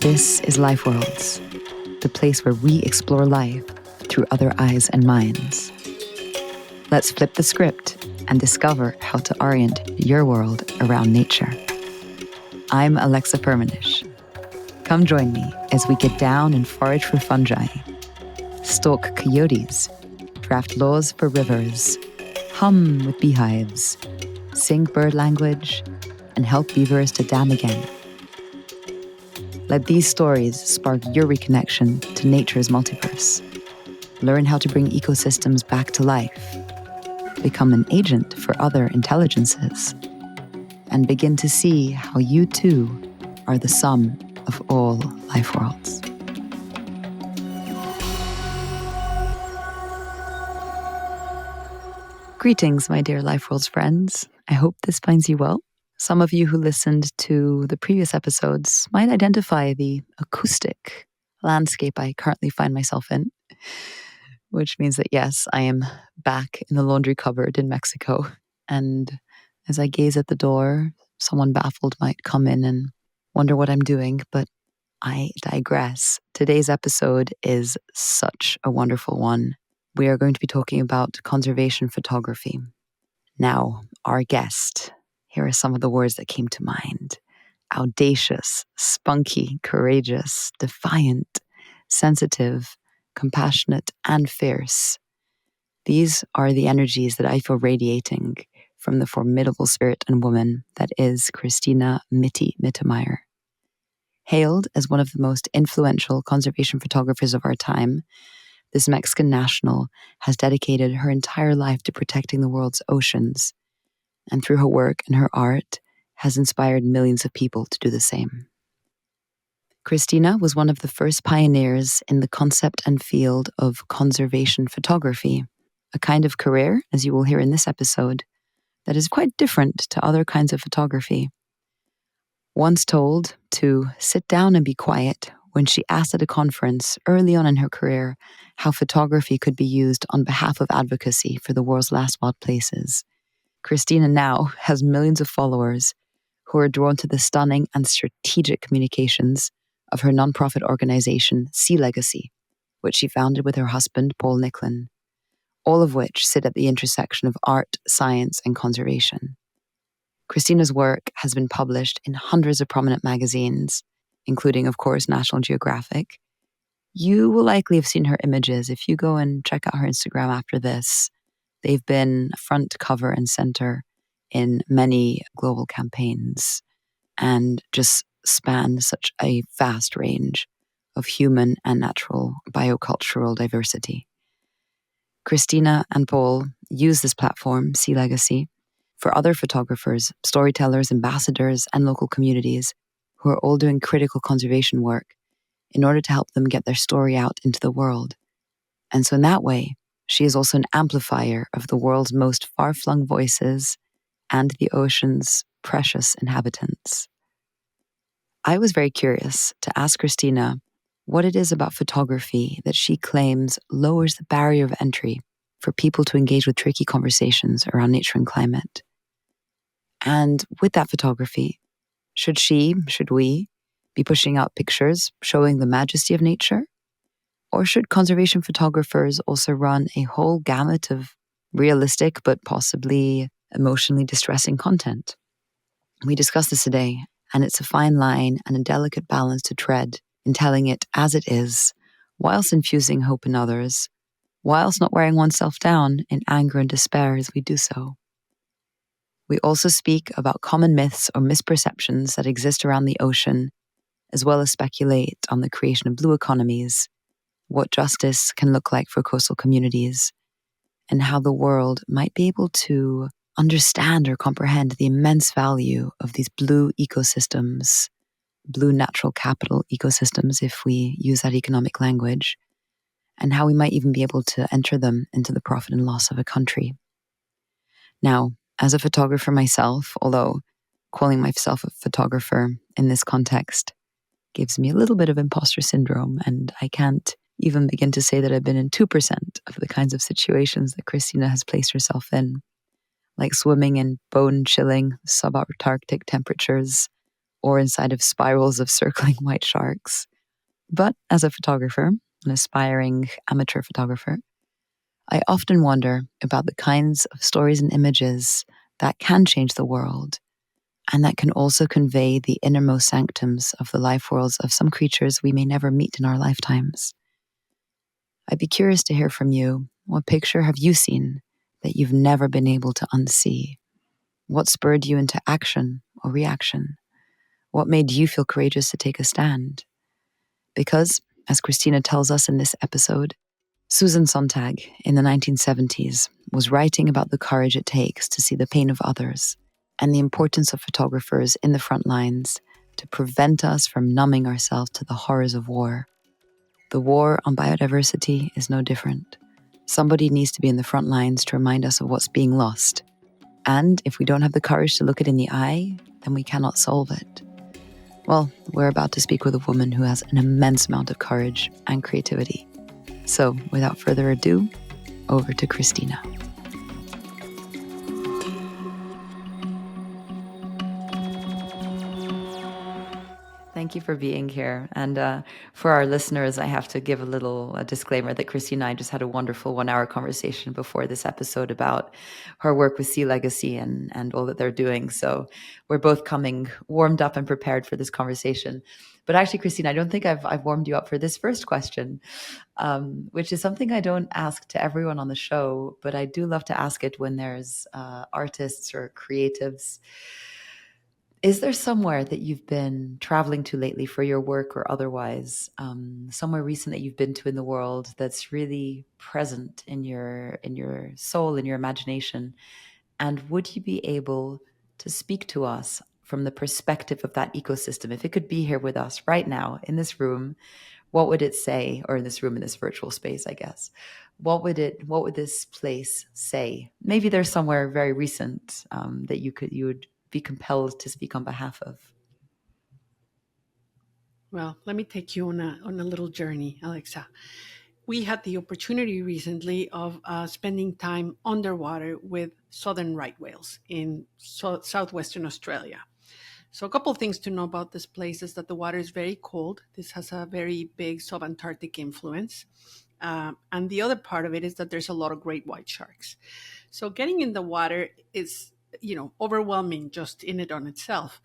This is Life Worlds, the place where we explore life through other eyes and minds. Let's flip the script and discover how to orient your world around nature. I'm Alexa Permanish. Come join me as we get down and forage for fungi, stalk coyotes, draft laws for rivers, hum with beehives, sing bird language, and help beavers to dam again. Let these stories spark your reconnection to nature's multiverse. Learn how to bring ecosystems back to life, become an agent for other intelligences, and begin to see how you too are the sum of all life worlds. Greetings, my dear Life Worlds friends. I hope this finds you well. Some of you who listened to the previous episodes might identify the acoustic landscape I currently find myself in, which means that yes, I am back in the laundry cupboard in Mexico. And as I gaze at the door, someone baffled might come in and wonder what I'm doing, but I digress. Today's episode is such a wonderful one. We are going to be talking about conservation photography. Now, our guest. Here are some of the words that came to mind. Audacious, spunky, courageous, defiant, sensitive, compassionate, and fierce. These are the energies that I feel radiating from the formidable spirit and woman that is Cristina Mitty Mittermeier. Hailed as one of the most influential conservation photographers of our time, this Mexican national has dedicated her entire life to protecting the world's oceans, and through her work and her art, has inspired millions of people to do the same. Cristina was one of the first pioneers in the concept and field of conservation photography, a kind of career, as you will hear in this episode, that is quite different to other kinds of photography. Once told to sit down and be quiet when she asked at a conference early on in her career how photography could be used on behalf of advocacy for the world's last wild places, Cristina now has millions of followers who are drawn to the stunning and strategic communications of her nonprofit organization, Sea Legacy, which she founded with her husband, Paul Niklen, all of which sit at the intersection of art, science, and conservation. Cristina's work has been published in hundreds of prominent magazines, including, of course, National Geographic. You will likely have seen her images if you go and check out her Instagram after this. They've been front, cover, and center in many global campaigns and just span such a vast range of human and natural biocultural diversity. Cristina and Paul use this platform, Sea Legacy, for other photographers, storytellers, ambassadors, and local communities who are all doing critical conservation work in order to help them get their story out into the world. And so in that way, she is also an amplifier of the world's most far-flung voices and the ocean's precious inhabitants. I was very curious to ask Cristina what it is about photography that she claims lowers the barrier of entry for people to engage with tricky conversations around nature and climate. And with that photography, should we be pushing out pictures showing the majesty of nature? Or should conservation photographers also run a whole gamut of realistic but possibly emotionally distressing content? We discuss this today, and it's a fine line and a delicate balance to tread in telling it as it is, whilst infusing hope in others, whilst not wearing oneself down in anger and despair as we do so. We also speak about common myths or misperceptions that exist around the ocean, as well as speculate on the creation of blue economies, what justice can look like for coastal communities, and how the world might be able to understand or comprehend the immense value of these blue ecosystems, blue natural capital ecosystems, if we use that economic language, and how we might even be able to enter them into the profit and loss of a country. Now, as a photographer myself, although calling myself a photographer in this context gives me a little bit of imposter syndrome, and I can't even begin to say that I've been in 2% of the kinds of situations that Cristina has placed herself in, like swimming in bone-chilling subarctic temperatures, or inside of spirals of circling white sharks. But as a photographer, an aspiring amateur photographer, I often wonder about the kinds of stories and images that can change the world and that can also convey the innermost sanctums of the life worlds of some creatures we may never meet in our lifetimes. I'd be curious to hear from you. What picture have you seen that you've never been able to unsee? What spurred you into action or reaction? What made you feel courageous to take a stand? Because, as Cristina tells us in this episode, Susan Sontag in the 1970s was writing about the courage it takes to see the pain of others and the importance of photographers in the front lines to prevent us from numbing ourselves to the horrors of war. The war on biodiversity is no different. Somebody needs to be in the front lines to remind us of what's being lost. And if we don't have the courage to look it in the eye, then we cannot solve it. Well, we're about to speak with a woman who has an immense amount of courage and creativity. So, without further ado, over to Cristina. Thank you for being here. And for our listeners, I have to give a little disclaimer that Cristina and I just had a wonderful 1-hour conversation before this episode about her work with Sea Legacy and all that they're doing. So we're both coming warmed up and prepared for this conversation. But actually, Cristina, I don't think I've warmed you up for this first question, which is something I don't ask to everyone on the show, but I do love to ask it when there's artists or creatives. Is there somewhere that you've been traveling to lately for your work or otherwise, somewhere recent that you've been to in the world that's really present in your soul, in your imagination? And would you be able to speak to us from the perspective of that ecosystem? If it could be here with us right now in this room, what would it say? Or in this room, in this virtual space, I guess. What would this place say? Maybe there's somewhere very recent that you would be compelled to speak on behalf of. Well, let me take you on a little journey, Alexa. We had the opportunity recently of spending time underwater with southern right whales in southwestern Australia. So a couple of things to know about this place is that the water is very cold. This has a very big subantarctic influence. And the other part of it is that there's a lot of great white sharks. So getting in the water is, overwhelming just in it on itself.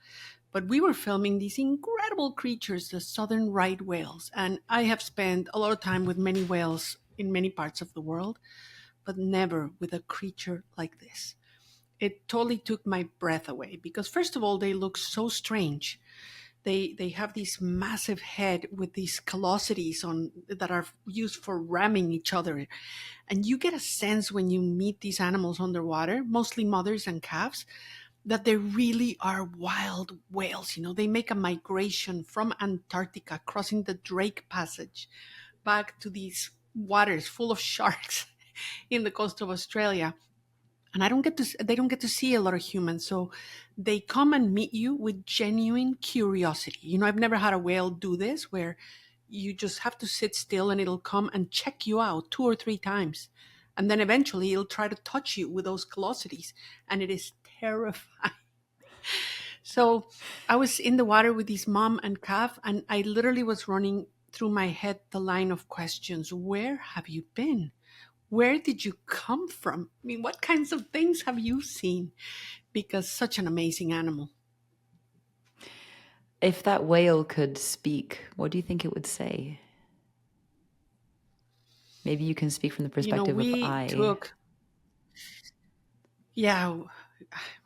But we were filming these incredible creatures, the southern right whales. And I have spent a lot of time with many whales in many parts of the world, but never with a creature like this. It totally took my breath away because, first of all, they look so strange. They have this massive head with these callosities that are used for ramming each other. And you get a sense when you meet these animals underwater, mostly mothers and calves, that they really are wild whales. They make a migration from Antarctica, crossing the Drake Passage, back to these waters full of sharks in the coast of Australia. And they don't get to see a lot of humans. So they come and meet you with genuine curiosity. I've never had a whale do this where you just have to sit still and it'll come and check you out 2 or 3 times. And then eventually it'll try to touch you with those callosities. And it is terrifying. So I was in the water with this mom and calf, and I literally was running through my head the line of questions. Where have you been? Where did you come from? I mean, what kinds of things have you seen? Because such an amazing animal. If that whale could speak, what do you think it would say? Maybe you can speak from the perspective of I.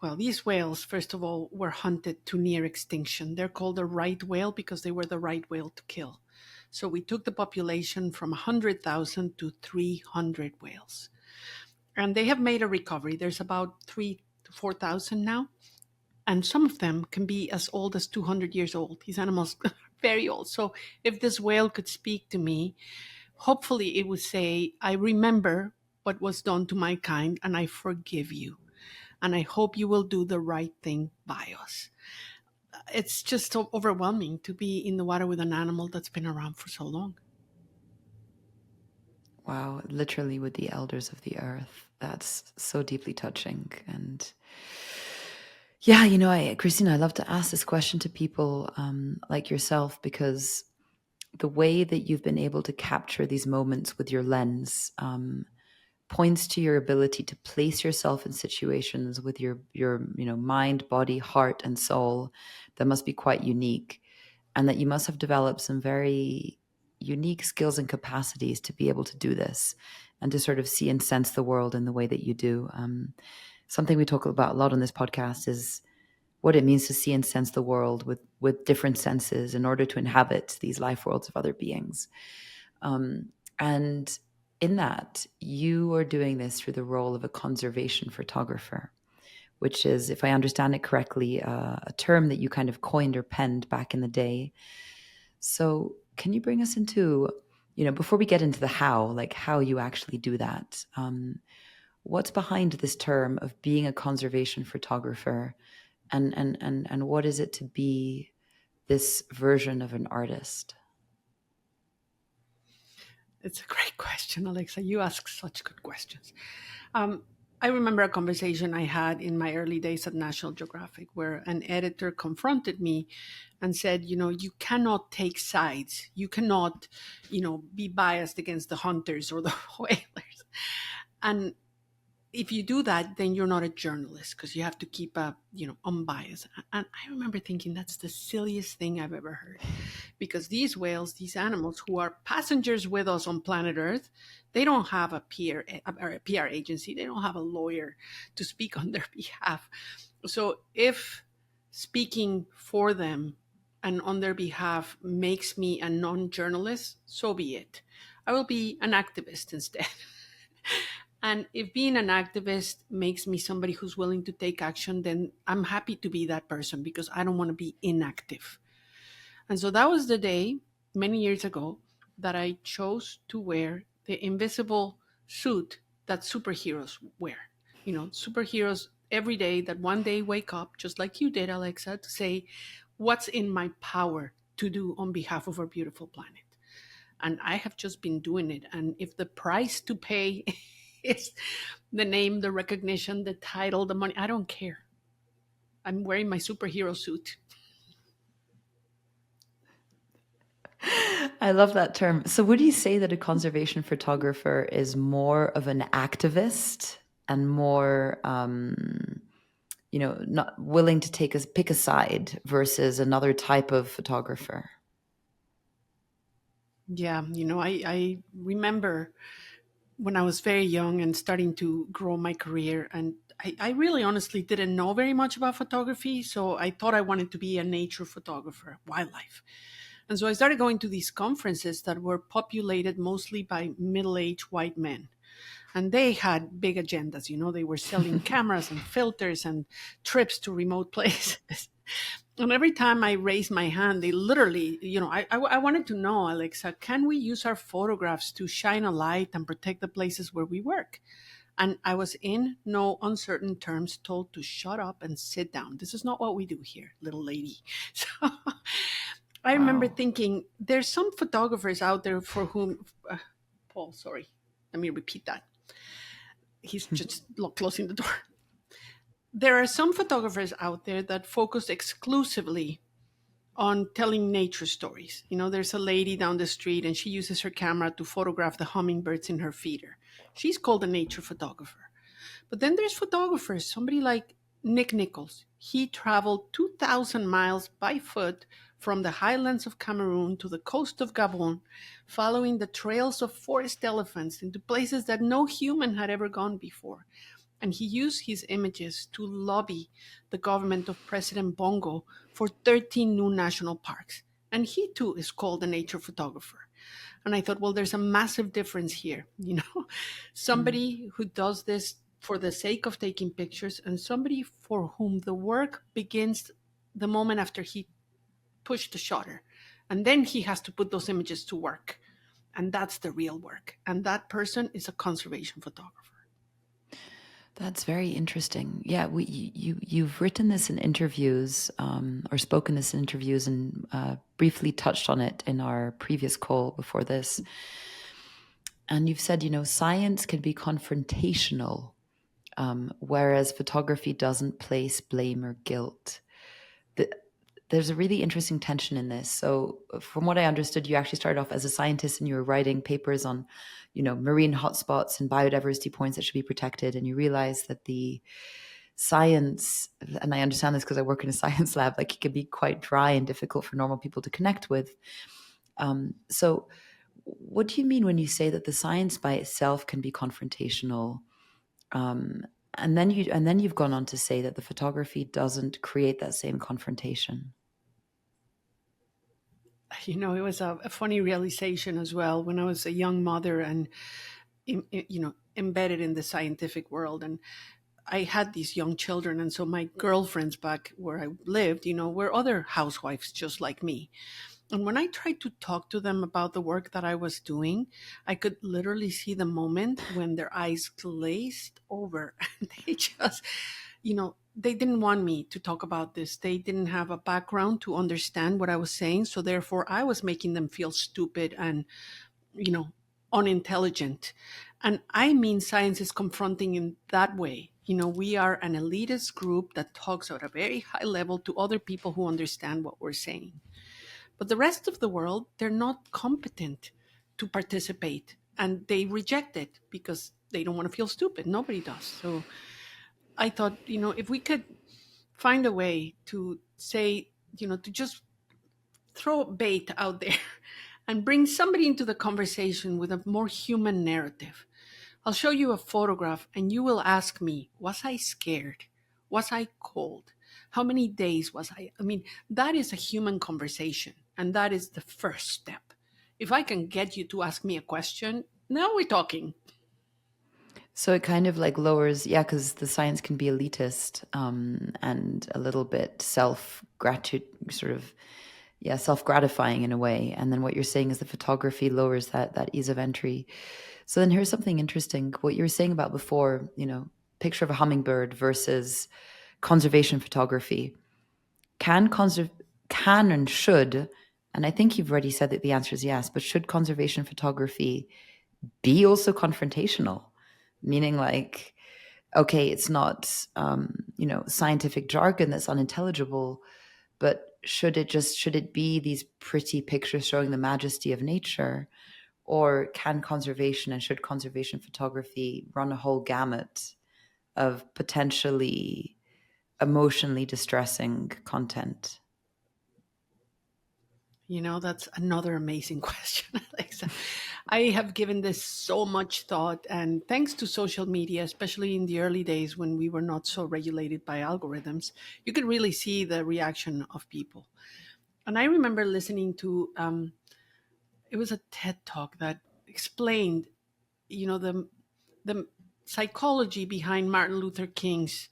Well, these whales, first of all, were hunted to near extinction. They're called the right whale because they were the right whale to kill. So we took the population from 100,000 to 300 whales. And they have made a recovery. There's about 3,000 to 4,000 now. And some of them can be as old as 200 years old. These animals are very old. So if this whale could speak to me, hopefully it would say, I remember what was done to my kind and I forgive you. And I hope you will do the right thing by us. It's just so overwhelming to be in the water with an animal that's been around for so long. Wow, literally with the elders of the earth. That's so deeply touching. And Yeah, Christina, I love to ask this question to people like yourself, because the way that you've been able to capture these moments with your lens points to your ability to place yourself in situations with your mind, body, heart, and soul that must be quite unique, and that you must have developed some very unique skills and capacities to be able to do this and to sort of see and sense the world in the way that you do. Something we talk about a lot on this podcast is what it means to see and sense the world with different senses in order to inhabit these life worlds of other beings. And in that, you are doing this through the role of a conservation photographer, which is, if I understand it correctly, a term that you kind of coined or penned back in the day. So can you bring us into, before we get into the how, like how you actually do that? What's behind this term of being a conservation photographer? And what is it to be this version of an artist? It's a great question, Alexa. You ask such good questions. I remember a conversation I had in my early days at National Geographic where an editor confronted me and said, you cannot take sides. You cannot, be biased against the hunters or the whalers. And if you do that, then you're not a journalist because you have to keep unbiased. And I remember thinking that's the silliest thing I've ever heard, because these whales, these animals who are passengers with us on planet Earth, they don't have a PR agency. They don't have a lawyer to speak on their behalf. So if speaking for them and on their behalf makes me a non-journalist, so be it. I will be an activist instead. And if being an activist makes me somebody who's willing to take action, then I'm happy to be that person because I don't want to be inactive. And so that was the day, many years ago, that I chose to wear the invisible suit that superheroes wear. Superheroes every day that one day wake up, just like you did, Alexa, to say, what's in my power to do on behalf of our beautiful planet? And I have just been doing it. And if the price to pay is the name, the recognition, the title, the money, I don't care. I'm wearing my superhero suit. I love that term. So would you say that a conservation photographer is more of an activist and more, not willing to pick a side versus another type of photographer? Yeah, I remember when I was very young and starting to grow my career, and I really honestly didn't know very much about photography. So I thought I wanted to be a nature photographer, wildlife. And so I started going to these conferences that were populated mostly by middle aged white men. And they had big agendas. They were selling cameras and filters and trips to remote places. And every time I raised my hand, they literally, I wanted to know, Alexa, can we use our photographs to shine a light and protect the places where we work? And I was in no uncertain terms told to shut up and sit down. This is not what we do here, little lady. So I remember Wow. thinking, there's some photographers out there for whom, Paul, sorry, let me repeat that. He's just closing the door. There are some photographers out there that focus exclusively on telling nature stories. There's a lady down the street and she uses her camera to photograph the hummingbirds in her feeder. She's called a nature photographer. But then there's photographers, somebody like Nick Nichols. He traveled 2,000 miles by foot from the highlands of Cameroon to the coast of Gabon, following the trails of forest elephants into places that no human had ever gone before. And he used his images to lobby the government of President Bongo for 13 new national parks. And he too is called a nature photographer. And I thought, well, there's a massive difference here. Somebody who does this for the sake of taking pictures and somebody for whom the work begins the moment after he pushed the shutter. And then he has to put those images to work. And that's the real work. And that person is a conservation photographer. That's very interesting. Yeah, you've written this in interviews or spoken this in interviews and briefly touched on it in our previous call before this. And you've said, science can be confrontational whereas photography doesn't place blame or guilt. The, there's a really interesting tension in this. So, from what I understood, you actually started off as a scientist and you were writing papers on, marine hotspots and biodiversity points that should be protected. And you realized that the science, and I understand this because I work in a science lab, like it can be quite dry and difficult for normal people to connect with. So, what do you mean when you say that the science by itself can be confrontational? Um, and then you've gone on to say that the photography doesn't create that same confrontation. It was a funny realization as well when I was a young mother and embedded in the scientific world, and I had these young children, and so my girlfriends back where I lived, were other housewives just like me. And when I tried to talk to them about the work that I was doing, I could literally see the moment when their eyes glazed over and they just, they didn't want me to talk about this. They didn't have a background to understand what I was saying. So therefore, I was making them feel stupid and, you know, unintelligent. And I mean, science is confronting in that way. We are an elitist group that talks at a very high level to other people who understand what we're saying. But the rest of the world, they're not competent to participate and they reject it because they don't want to feel stupid. Nobody does. So I thought, if we could find a way to say, to just throw bait out there and bring somebody into the conversation with a more human narrative. I'll show you a photograph and you will ask me, was I scared? Was I cold? How many days was I? I mean, that is a human conversation and that is the first step. If I can get you to ask me a question, now we're talking. So it kind of like lowers, yeah, because the science can be elitist, and a little bit sort of, yeah, self-gratifying in a way. And then what you're saying is the photography lowers that ease of entry. So then here's something interesting. What you were saying about before, picture of a hummingbird versus conservation photography. Can conserve can and should, and I think you've already said that the answer is yes, but should conservation photography be also confrontational? Meaning like, okay, it's not scientific jargon that's unintelligible, but should it be these pretty pictures showing the majesty of nature? Or can conservation and should conservation photography run a whole gamut of potentially emotionally distressing content? That's another amazing question, Alexa. I have given this so much thought, and thanks to social media, especially in the early days when we were not so regulated by algorithms, you could really see the reaction of people. And I remember listening to it was a TED talk that explained, the psychology behind Martin Luther King's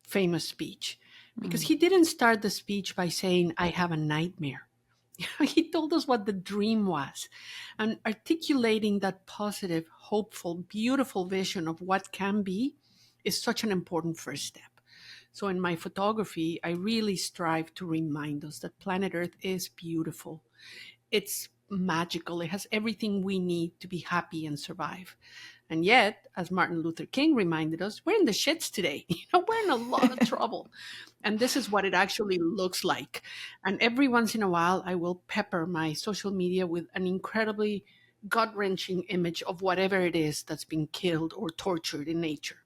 famous speech, because Mm. he didn't start the speech by saying, "I have a nightmare." He told us what the dream was. And articulating that positive, hopeful, beautiful vision of what can be is such an important first step. So in my photography, I really strive to remind us that planet Earth is beautiful. It's magical. It has everything we need to be happy and survive. And yet, as Martin Luther King reminded us, we're in the shits today. We're in a lot of trouble. And this is what it actually looks like. And every once in a while, I will pepper my social media with an incredibly gut wrenching image of whatever it is that's been killed or tortured in nature.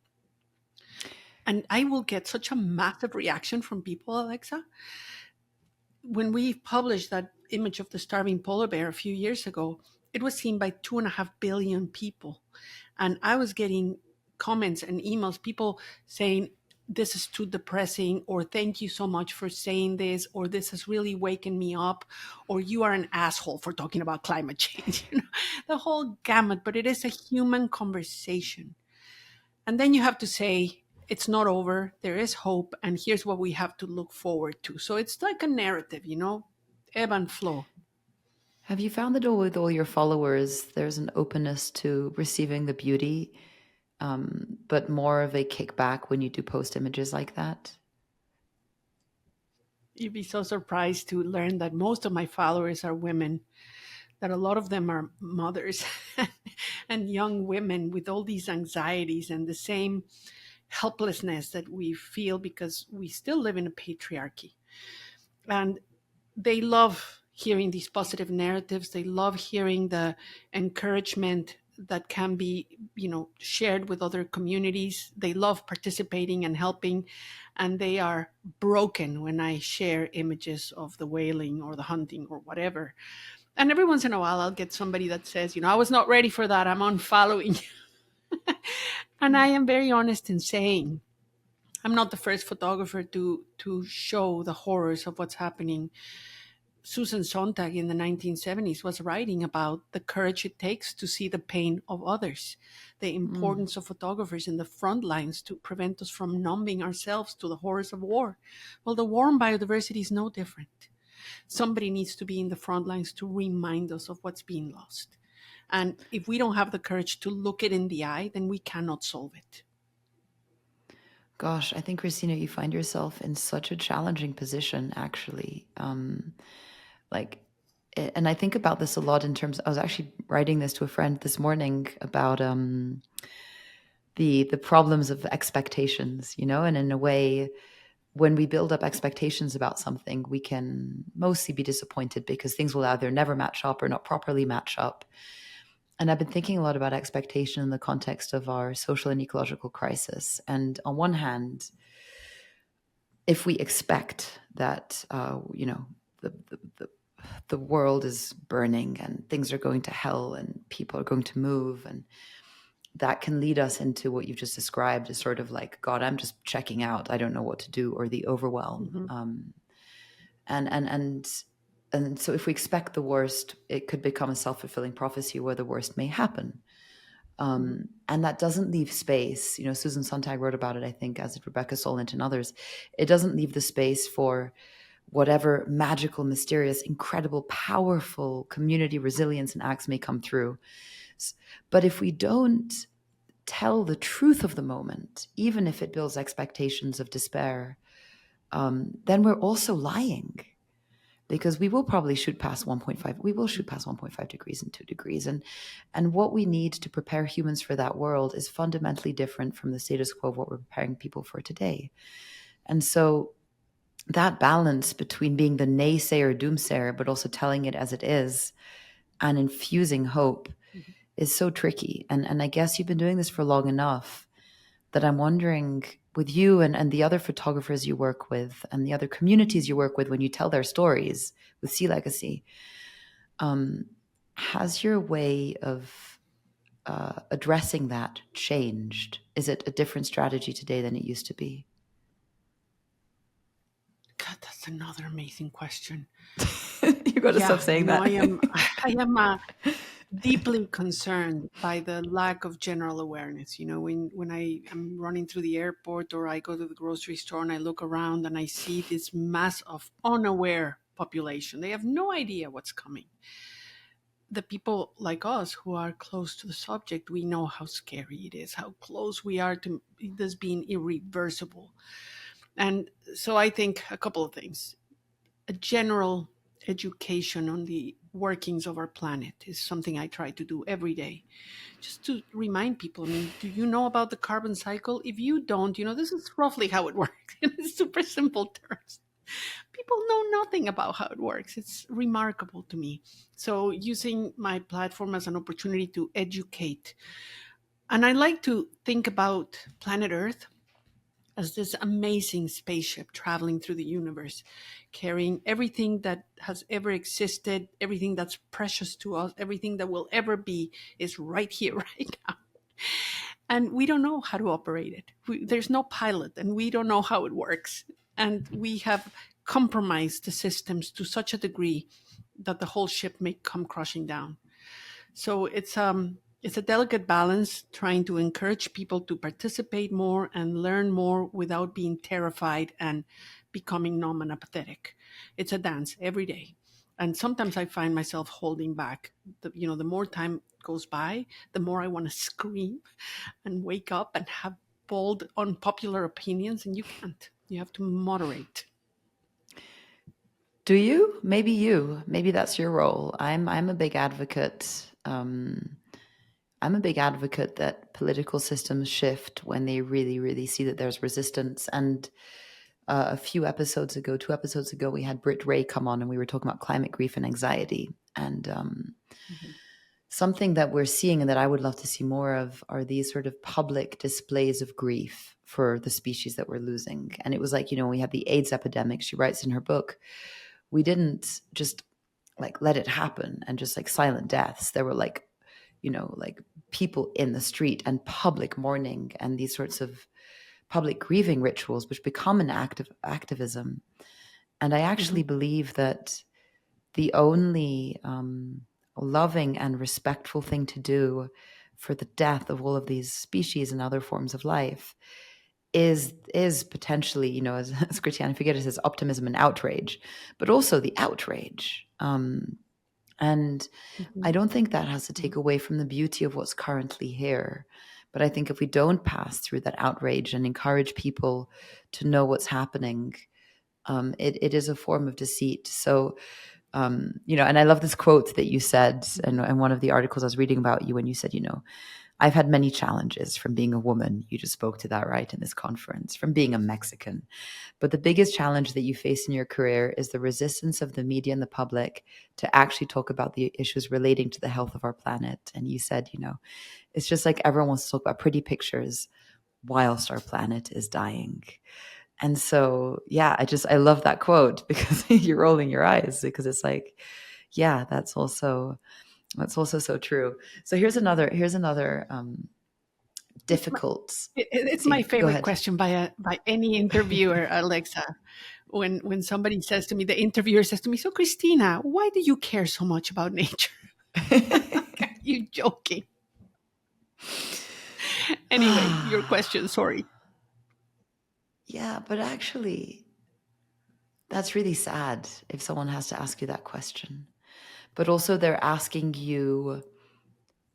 And I will get such a massive reaction from people, Alexa. When we published that image of the starving polar bear a few years ago, it was seen by 2.5 billion people. And I was getting comments and emails, people saying, "This is too depressing," or "Thank you so much for saying this," or "This has really waken me up," or "You are an asshole for talking about climate change." The whole gamut, but it is a human conversation. And then you have to say, it's not over, there is hope, and here's what we have to look forward to. So it's like a narrative, ebb and flow. Have you found that with all your followers, there's an openness to receiving the beauty, but more of a kickback when you do post images like that? You'd be so surprised to learn that most of my followers are women, that a lot of them are mothers and young women with all these anxieties and the same, helplessness that we feel because we still live in a patriarchy. And they love hearing these positive narratives. They love hearing the encouragement that can be, shared with other communities. They love participating and helping, and they are broken when I share images of the whaling or the hunting or whatever. And every once in a while, I'll get somebody that says, I was not ready for that. I'm unfollowing. And I am very honest in saying, I'm not the first photographer to show the horrors of what's happening. Susan Sontag in the 1970s was writing about the courage it takes to see the pain of others, the importance of photographers in the front lines to prevent us from numbing ourselves to the horrors of war. Well, the war on biodiversity is no different. Somebody needs to be in the front lines to remind us of what's being lost. And if we don't have the courage to look it in the eye, then we cannot solve it. Gosh, I think, Cristina, you find yourself in such a challenging position, actually. And I think about this a lot in terms, I was actually writing this to a friend this morning about the problems of expectations, and in a way, when we build up expectations about something, we can mostly be disappointed because things will either never match up or not properly match up. And I've been thinking a lot about expectation in the context of our social and ecological crisis. And on one hand, if we expect that, the world is burning and things are going to hell and people are going to move, and that can lead us into what you've just described as sort of like, God, I'm just checking out. I don't know what to do, or the overwhelm. Mm-hmm. And so if we expect the worst, it could become a self-fulfilling prophecy where the worst may happen. And that doesn't leave space. Susan Sontag wrote about it, I think, as did Rebecca Solnit and others. It doesn't leave the space for whatever magical, mysterious, incredible, powerful community resilience and acts may come through. But if we don't tell the truth of the moment, even if it builds expectations of despair, then we're also lying. Because we will probably shoot past 1.5. We will shoot past 1.5 degrees and 2 degrees. And what we need to prepare humans for that world is fundamentally different from the status quo of what we're preparing people for today. And so that balance between being the naysayer, doomsayer, but also telling it as it is and infusing hope is so tricky. And I guess you've been doing this for long enough that I'm wondering, with you and the other photographers you work with and the other communities you work with, when you tell their stories with Sea Legacy, has your way of addressing that changed? Is it a different strategy today than it used to be? God, that's another amazing question. You got to stop saying that. I am deeply concerned by the lack of general awareness. When I am running through the airport or I go to the grocery store and I look around and I see this mass of unaware population, they have no idea what's coming. The people like us who are close to the subject, we know how scary it is, how close we are to this being irreversible. And so I think a couple of things. A general education on the workings of our planet is something I try to do every day, just to remind people. Do you know about the carbon cycle? If you don't, this is roughly how it works in super simple terms. People know nothing about how it works. It's remarkable to me. So using my platform as an opportunity to educate. And I like to think about planet Earth as this amazing spaceship traveling through the universe, carrying everything that has ever existed, everything that's precious to us, everything that will ever be is right here, right now. And we don't know how to operate it. There's no pilot, and we don't know how it works. And we have compromised the systems to such a degree that the whole ship may come crushing down. So it's a delicate balance, trying to encourage people to participate more and learn more without being terrified and becoming numb and apathetic. It's a dance every day. And sometimes I find myself holding back. The more time goes by, the more I want to scream and wake up and have bold, unpopular opinions. And you can't. You have to moderate. Do you? Maybe you. Maybe that's your role. I'm a big advocate I'm a big advocate that political systems shift when they really, really see that there's resistance. And a few episodes ago, 2 episodes ago, we had Britt Ray come on and we were talking about climate grief and anxiety. And Mhm. something that we're seeing and that I would love to see more of are these sort of public displays of grief for the species that we're losing. And it was like, we had the AIDS epidemic. She writes in her book, we didn't just like let it happen and just like silent deaths. There were like, like people in the street and public mourning and these sorts of public grieving rituals, which become an act of activism. And I actually Mhm. believe that the only loving and respectful thing to do for the death of all of these species and other forms of life is potentially, as Cristina Figueres says, optimism and outrage, but also the outrage. And I Mhm. don't think that has to Mhm. take away from the beauty of what's currently here. But I think if we don't pass through that outrage and encourage people to know what's happening, it is a form of deceit. So, and I love this quote that you said in one of the articles I was reading about you when you said, I've had many challenges from being a woman. You just spoke to that, right, in this conference, from being a Mexican. But the biggest challenge that you face in your career is the resistance of the media and the public to actually talk about the issues relating to the health of our planet. And you said, it's just like everyone wants to talk about pretty pictures whilst our planet is dying. And so, yeah, I love that quote because you're rolling your eyes because it's like, yeah, that's also so true. So here's another It's my, difficult. it's my See, go favorite ahead. question by any interviewer, Alexa. When somebody says to me, the interviewer says to me, "So, Christina, why do you care so much about nature?" Are you joking? Anyway, your question. Sorry. Yeah, but actually, that's really sad if someone has to ask you that question. But also, they're asking you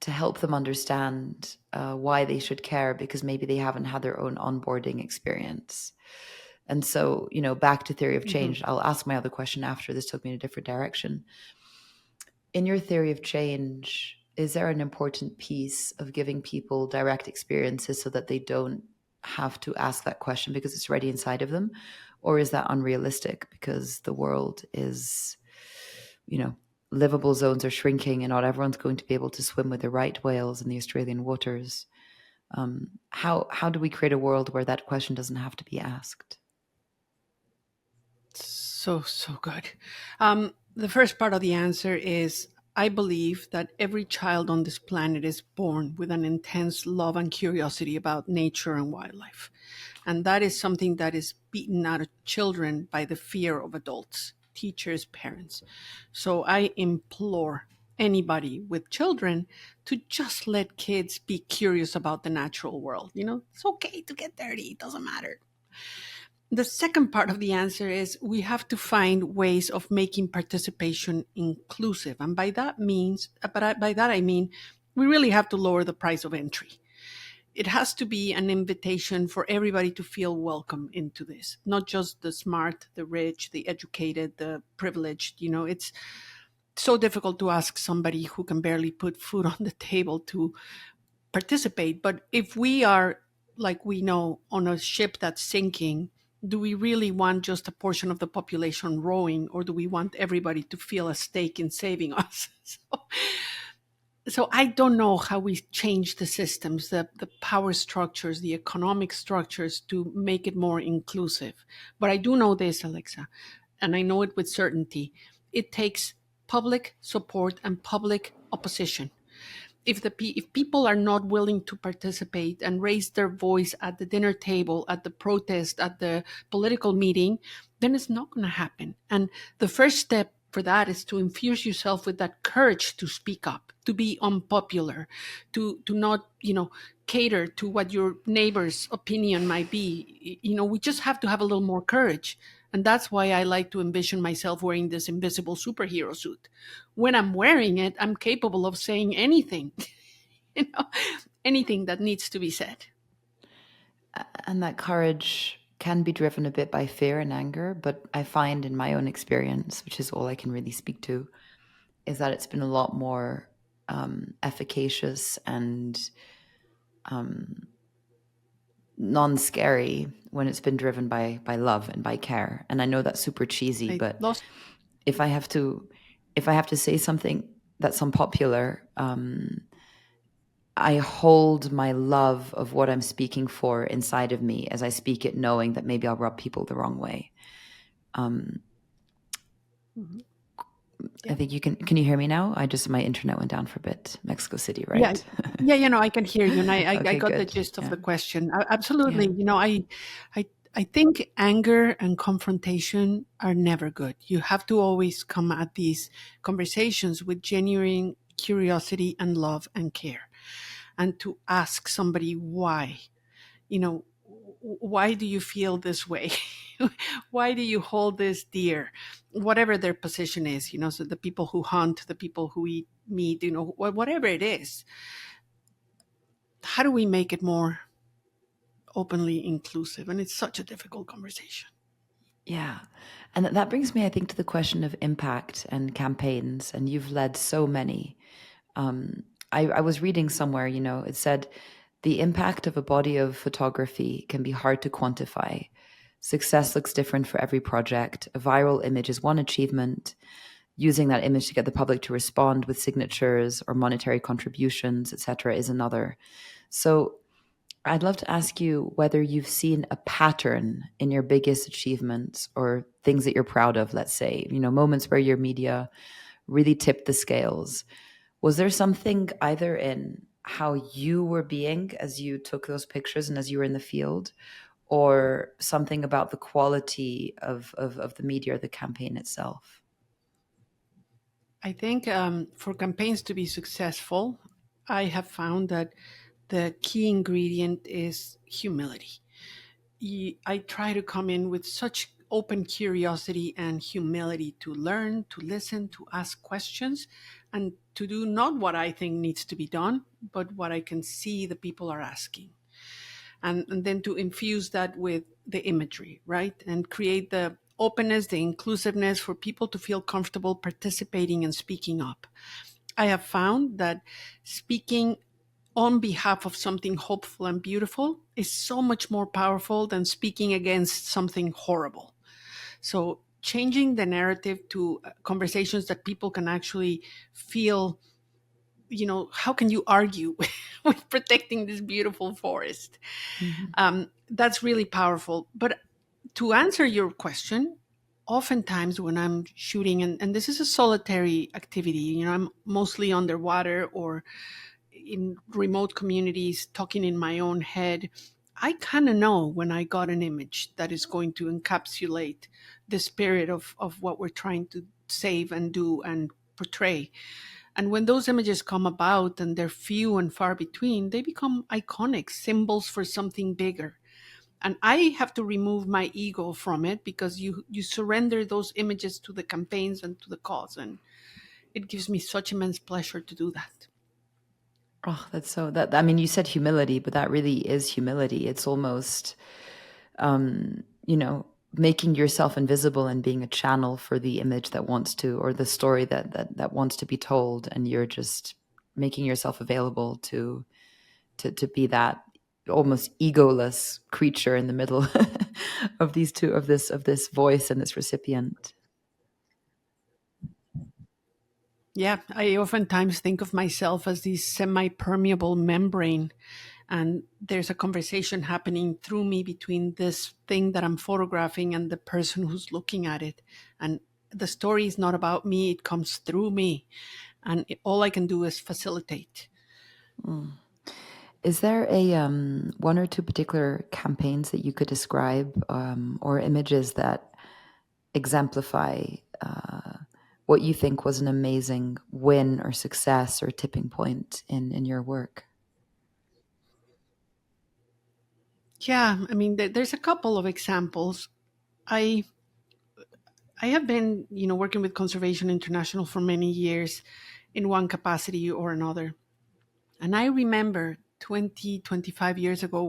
to help them understand why they should care because maybe they haven't had their own onboarding experience. And so, back to theory of Hmm. change, I'll ask my other question after this took me in a different direction. In your theory of change, is there an important piece of giving people direct experiences so that they don't have to ask that question because it's already inside of them? Or is that unrealistic because the world is, you know, livable zones are shrinking and not everyone's going to be able to swim with the right whales in the Australian waters? How do we create a world where that question doesn't have to be asked? So good. The first part of the answer is I believe that every child on this planet is born with an intense love and curiosity about nature and wildlife. And that is something that is beaten out of children by the fear of adults, teachers, parents. So I implore anybody with children to just let kids be curious about the natural world. It's okay to get dirty, it doesn't matter. The second part of the answer is we have to find ways of making participation inclusive. And by that I mean we really have to lower the price of entry. It has to be an invitation for everybody to feel welcome into this, not just the smart, the rich, the educated, the privileged. It's so difficult to ask somebody who can barely put food on the table to participate. But if we are, like we know, on a ship that's sinking, do we really want just a portion of the population rowing, or do we want everybody to feel a stake in saving us? So I don't know how we change the systems, the power structures, the economic structures to make it more inclusive. But I do know this, Alexa, and I know it with certainty. It takes public support and public opposition. If people are not willing to participate and raise their voice at the dinner table, at the protest, at the political meeting, then it's not going to happen. And the first step for that is to infuse yourself with that courage to speak up, to be unpopular, to not cater to what your neighbor's opinion might be. We just have to have a little more courage. And that's why I like to envision myself wearing this invisible superhero suit. When I'm wearing it, I'm capable of saying anything, you know, anything that needs to be said. And that courage can be driven a bit by fear and anger, but I find in my own experience, which is all I can really speak to, is that it's been a lot more efficacious and non-scary when it's been driven by love and by care. And I know that's super cheesy, I but lost. if I have to say something that's unpopular, I hold my love of what I'm speaking for inside of me as I speak it, knowing that maybe I'll rub people the wrong way. Mhm. I Yeah. think you can you hear me now? My internet went down for a bit. Mexico City, Yeah. right? Yeah, I can hear you, and I Okay, got the good. gist of Yeah. the question. Absolutely. Yeah. I I think anger and confrontation are never good. You have to always come at these conversations with genuine curiosity and love and care, and to ask somebody why. Why do you feel this way? Why do you hold this dear? Whatever their position is, so the people who hunt, the people who eat meat, whatever it is, how do we make it more openly inclusive? And it's such a difficult conversation. Yeah. And that brings me, I think, to the question of impact and campaigns. And you've led so many. I was reading somewhere, it said the impact of a body of photography can be hard to quantify. Success looks different for every project. A viral image is one achievement. Using that image to get the public to respond with signatures or monetary contributions, etc., is another. So I'd love to ask you whether you've seen a pattern in your biggest achievements or things that you're proud of, let's say, moments where your media really tipped the scales. Was there something either in how you were being as you took those pictures and as you were in the field, or something about the quality of the media or the campaign itself? I think for campaigns to be successful, I have found that the key ingredient is humility. I try to come in with such open curiosity and humility to learn, to listen, to ask questions, and to do not what I think needs to be done, but what I can see the people are asking. And then to infuse that with the imagery, right? And create the openness, the inclusiveness for people to feel comfortable participating and speaking up. I have found that speaking on behalf of something hopeful and beautiful is so much more powerful than speaking against something horrible. So, changing the narrative to conversations that people can actually feel, how can you argue with protecting this beautiful forest? Mhm. That's really powerful. But to answer your question, oftentimes when I'm shooting, and this is a solitary activity, I'm mostly underwater or in remote communities talking in my own head, I kind of know when I got an image that is going to encapsulate the spirit of what we're trying to save and do and portray. And when those images come about and they're few and far between, they become iconic symbols for something bigger. And I have to remove my ego from it because you surrender those images to the campaigns and to the cause. And it gives me such immense pleasure to do that. Oh, that's so that I mean, you said humility, but that really is humility. It's almost making yourself invisible and being a channel for the image that wants to, or the story that wants to be told, and you're just making yourself available to be that almost egoless creature in the middle of these two of this voice and this recipient. Yeah, I oftentimes think of myself as this semi permeable membrane. And there's a conversation happening through me between this thing that I'm photographing and the person who's looking at it. And the story is not about me, it comes through me. And all I can do is facilitate. Mm. Is there a one or two particular campaigns that you could describe, or images that exemplify what you think was an amazing win or success or tipping point in your work? Yeah, I mean, there's a couple of examples. I I have been, working with Conservation International for many years in one capacity or another. And I remember 20, 25 years ago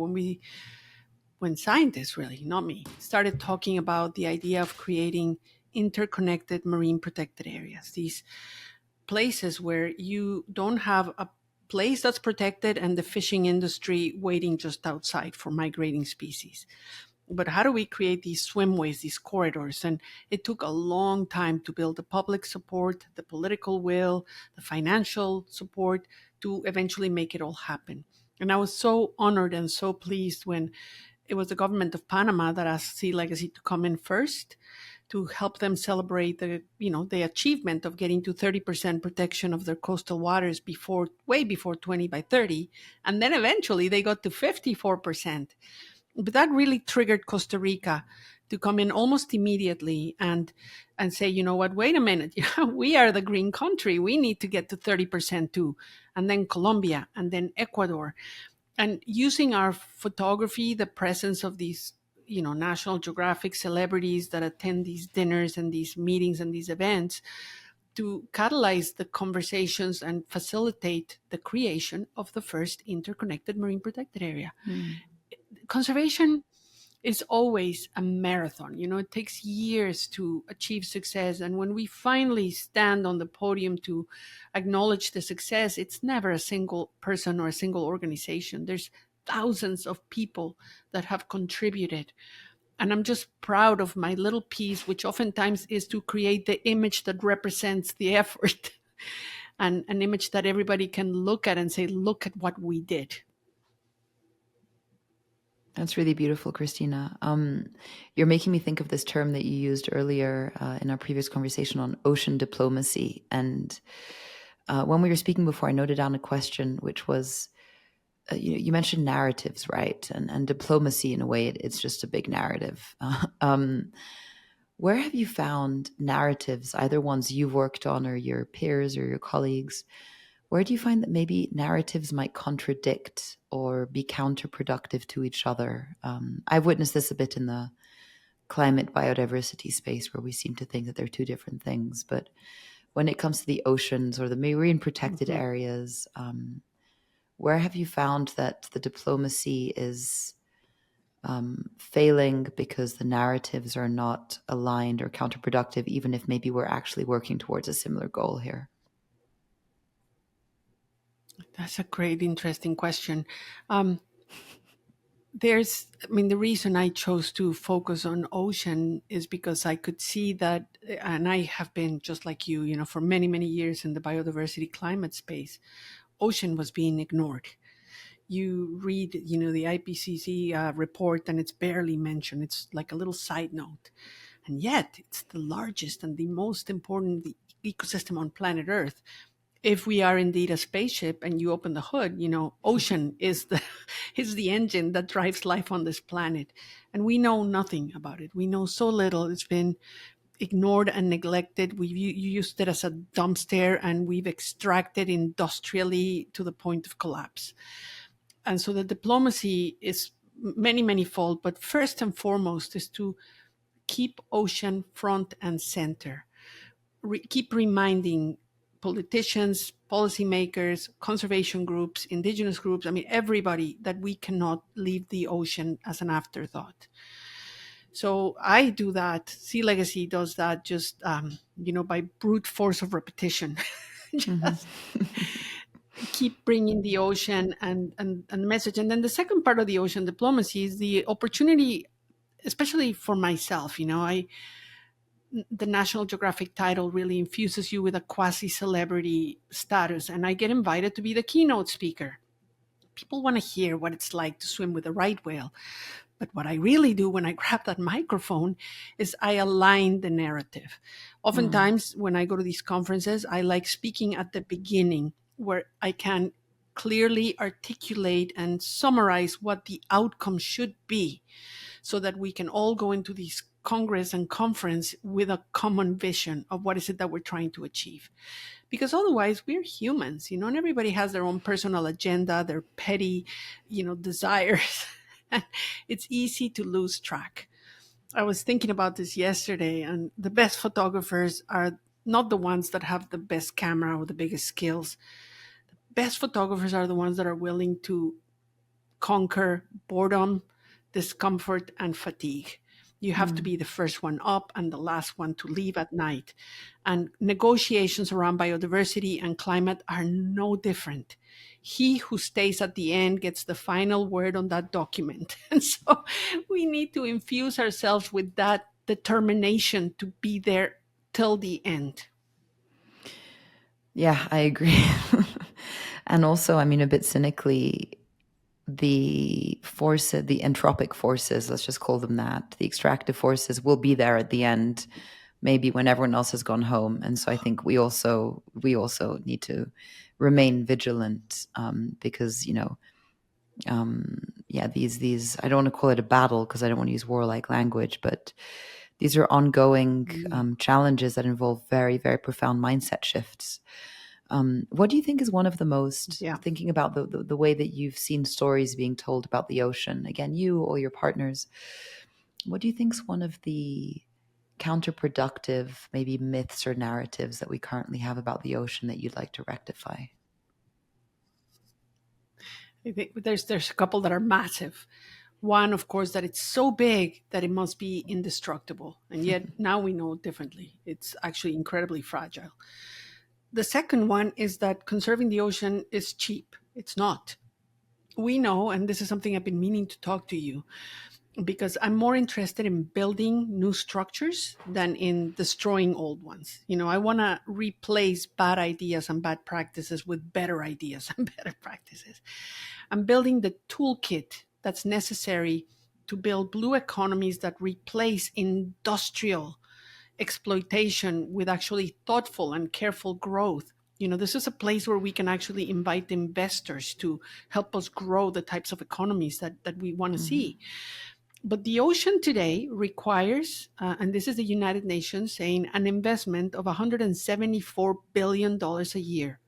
when scientists, really, not me, started talking about the idea of creating interconnected marine protected areas, these places where you don't have a place that's protected and the fishing industry waiting just outside for migrating species. But how do we create these swimways, these corridors? And it took a long time to build the public support, the political will, the financial support to eventually make it all happen. And I was so honored and so pleased when it was the government of Panama that asked Sea Legacy to come in first to help them celebrate the achievement of getting to 30% protection of their coastal waters way before 20 by 30. And then eventually they got to 54%. But that really triggered Costa Rica to come in almost immediately and say, you know what, wait a minute, we are the green country. We need to get to 30% too. And then Colombia, and then Ecuador. And using our photography, the presence of these, National Geographic celebrities that attend these dinners and these meetings and these events to catalyze the conversations and facilitate the creation of the first interconnected marine protected area. Conservation is always a marathon. It takes years to achieve success. And when we finally stand on the podium to acknowledge the success, it's never a single person or a single organization. There's thousands of people that have contributed. And I'm just proud of my little piece, which oftentimes is to create the image that represents the effort and an image that everybody can look at and say, look at what we did. That's really beautiful, Cristina. You're making me think of this term that you used earlier in our previous conversation on ocean diplomacy. And when we were speaking before, I noted down a question, which was, you mentioned narratives, right? And diplomacy, in a way, it's just a big narrative. Where have you found narratives, either ones you've worked on or your peers or your colleagues? Where do you find that maybe narratives might contradict or be counterproductive to each other? I've witnessed this a bit in the climate biodiversity space, where we seem to think that they're two different things. But when it comes to the oceans or the marine protected areas, where have you found that the diplomacy is failing because the narratives are not aligned or counterproductive, even if maybe we're actually working towards a similar goal here? That's a great, interesting question. The reason I chose to focus on ocean is because I could see that, and I have been just like you, for many, many years in the biodiversity climate space, ocean was being ignored. You read, the IPCC report and it's barely mentioned. It's like a little side note. And yet it's the largest and the most important ecosystem on planet Earth. If we are indeed a spaceship and you open the hood, ocean is the engine that drives life on this planet. And we know nothing about it. We know so little. It's been ignored and neglected. We've used it as a dumpster and we've extracted industrially to the point of collapse. And so the diplomacy is many, many fold, but first and foremost is to keep ocean front and center. Keep reminding politicians, policymakers, conservation groups, indigenous groups, everybody, that we cannot leave the ocean as an afterthought. So I do that. Sea Legacy does that just, by brute force of repetition. Just keep bringing the ocean and the message. And then the second part of the ocean diplomacy is the opportunity, especially for myself. The National Geographic title really infuses you with a quasi-celebrity status, and I get invited to be the keynote speaker. People want to hear what it's like to swim with a right whale. But what I really do when I grab that microphone is I align the narrative. Oftentimes, when I go to these conferences, I like speaking at the beginning, where I can clearly articulate and summarize what the outcome should be, so that we can all go into these Congress and conference with a common vision of what is it that we're trying to achieve. Because otherwise we're humans, and everybody has their own personal agenda, their petty, desires. It's easy to lose track. I was thinking about this yesterday, and the best photographers are not the ones that have the best camera or the biggest skills. The best photographers are the ones that are willing to conquer boredom, discomfort, and fatigue. You have to be the first one up and the last one to leave at night. And negotiations around biodiversity and climate are no different. He who stays at the end gets the final word on that document. And so we need to infuse ourselves with that determination to be there till the end. Yeah, I agree. And also, I mean, a bit cynically, the forces, the entropic forces, let's just call them that, the extractive forces will be there at the end, maybe when everyone else has gone home. And so I think we also need to remain vigilant, because, yeah, these I don't want to call it a battle because I don't want to use warlike language, but these are ongoing challenges that involve very, very profound mindset shifts. What do you think is one of the most, thinking about the way that you've seen stories being told about the ocean, again, you or your partners, what do you think is one of the counterproductive, maybe myths or narratives that we currently have about the ocean that you'd like to rectify? I think there's a couple that are massive. One, of course, that it's so big that it must be indestructible. And yet now we know differently. It's actually incredibly fragile. The second one is that conserving the ocean is cheap. It's not. We know, and this is something I've been meaning to talk to you, because I'm more interested in building new structures than in destroying old ones. I want to replace bad ideas and bad practices with better ideas and better practices. I'm building the toolkit that's necessary to build blue economies that replace industrial exploitation with actually thoughtful and careful growth. This is a place where we can actually invite investors to help us grow the types of economies that we want to see. But the ocean today requires, and this is the United Nations saying, an investment of $174 billion a year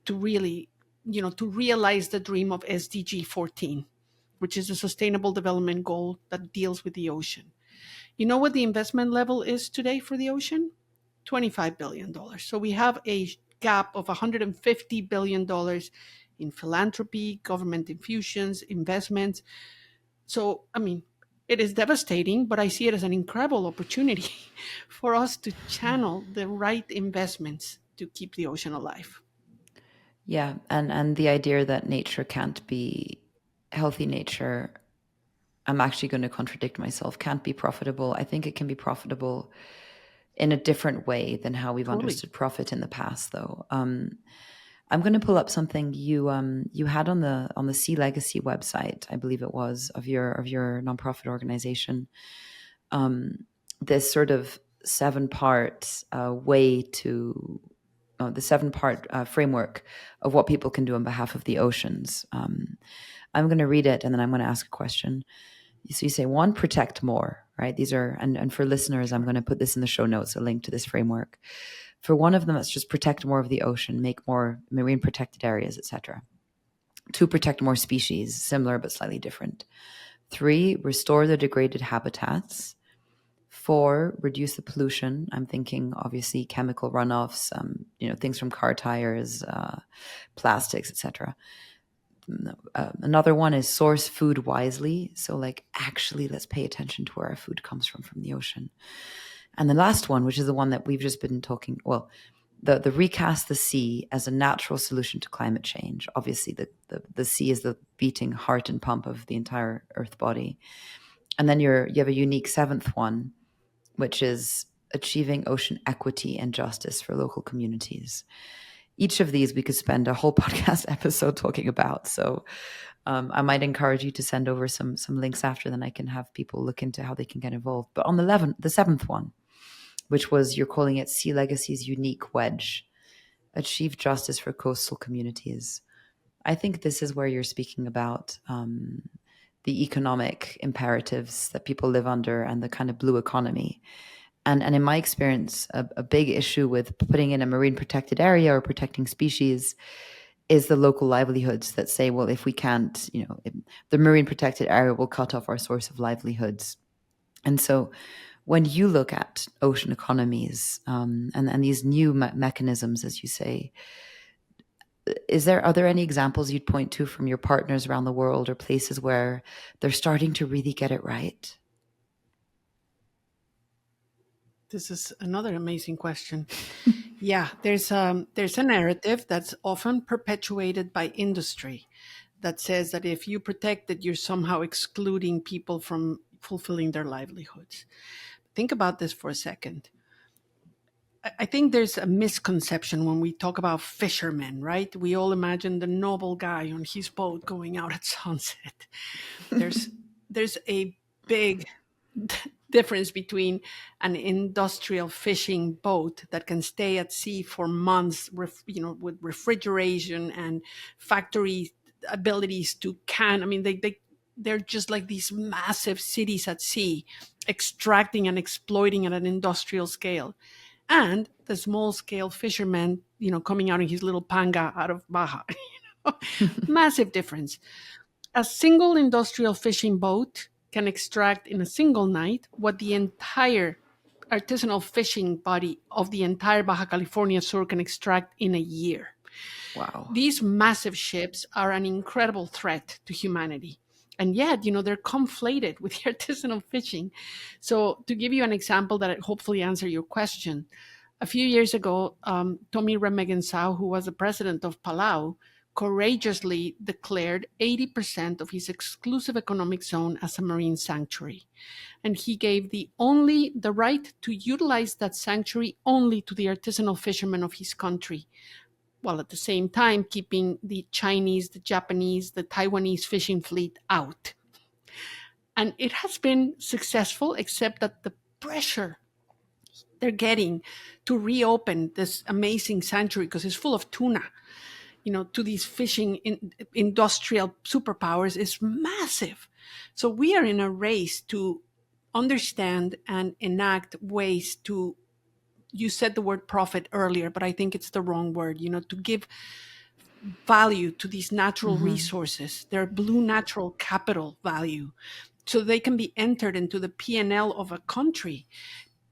to really, to realize the dream of SDG 14, which is a sustainable development goal that deals with the ocean. You know what the investment level is today for the ocean? $25 billion. So we have a gap of $150 billion in philanthropy, government infusions, investments. So, I mean, it is devastating, but I see it as an incredible opportunity for us to channel the right investments to keep the ocean alive. Yeah, and the idea that nature can't be healthy nature, I'm actually going to contradict myself, can't be profitable. I think it can be profitable in a different way than how we've understood profit in the past, though. I'm going to pull up something you had on the Sea Legacy website, I believe it was, of your nonprofit organization. This sort of 7-part way to the 7-part framework of what people can do on behalf of the oceans. I'm going to read it and then I'm going to ask a question. So you say, 1, protect more, right? These are, and for listeners, I'm going to put this in the show notes, a link to this framework. For one of them, it's just protect more of the ocean, make more marine protected areas, etc. 2, protect more species, similar but slightly different. 3, restore the degraded habitats. 4, reduce the pollution. I'm thinking obviously chemical runoffs, things from car tires, plastics, etc. Another one is source food wisely. So actually let's pay attention to where our food comes from the ocean. And the last one, which is the one that we've just been talking, the recast the sea as a natural solution to climate change. Obviously the sea is the beating heart and pump of the entire earth body. And then you have a unique 7th one, which is achieving ocean equity and justice for local communities. Each of these we could spend a whole podcast episode talking about. So I might encourage you to send over some links after, then I can have people look into how they can get involved. But on the 7th one, which was, you're calling it Sea Legacy's unique wedge, achieve justice for coastal communities. I think this is where you're speaking about the economic imperatives that people live under and the kind of blue economy. And in my experience, a big issue with putting in a marine protected area or protecting species is the local livelihoods that say, well, if we can't, the marine protected area will cut off our source of livelihoods. And so when you look at ocean economies and these new mechanisms, as you say, are there any examples you'd point to from your partners around the world or places where they're starting to really get it right? This is another amazing question. Yeah, there's a narrative that's often perpetuated by industry that says that if you protect it, you're somehow excluding people from fulfilling their livelihoods. Think about this for a second. I think there's a misconception when we talk about fishermen, right? We all imagine the noble guy on his boat going out at sunset. There's there's a big difference between an industrial fishing boat that can stay at sea for months, with refrigeration and factory abilities to can. I mean, they're just like these massive cities at sea, extracting and exploiting at an industrial scale, and the small scale fisherman, coming out in his little panga out of Baja. Massive difference. A single industrial fishing boat can extract in a single night what the entire artisanal fishing body of the entire Baja California Sur can extract in a year. Wow. These massive ships are an incredible threat to humanity. And yet, they're conflated with the artisanal fishing. So, to give you an example that hopefully answer your question, a few years ago, Tommy Remegensau, who was the president of Palau, courageously declared 80% of his exclusive economic zone as a marine sanctuary. And he gave the right to utilize that sanctuary only to the artisanal fishermen of his country, while at the same time keeping the Chinese, the Japanese, the Taiwanese fishing fleet out. And it has been successful, except that the pressure they're getting to reopen this amazing sanctuary, because it's full of tuna, to these fishing industrial superpowers, is massive. So we are in a race to understand and enact ways to, you said the word profit earlier, but I think it's the wrong word, to give value to these natural resources, their blue natural capital value, so they can be entered into the P&L of a country.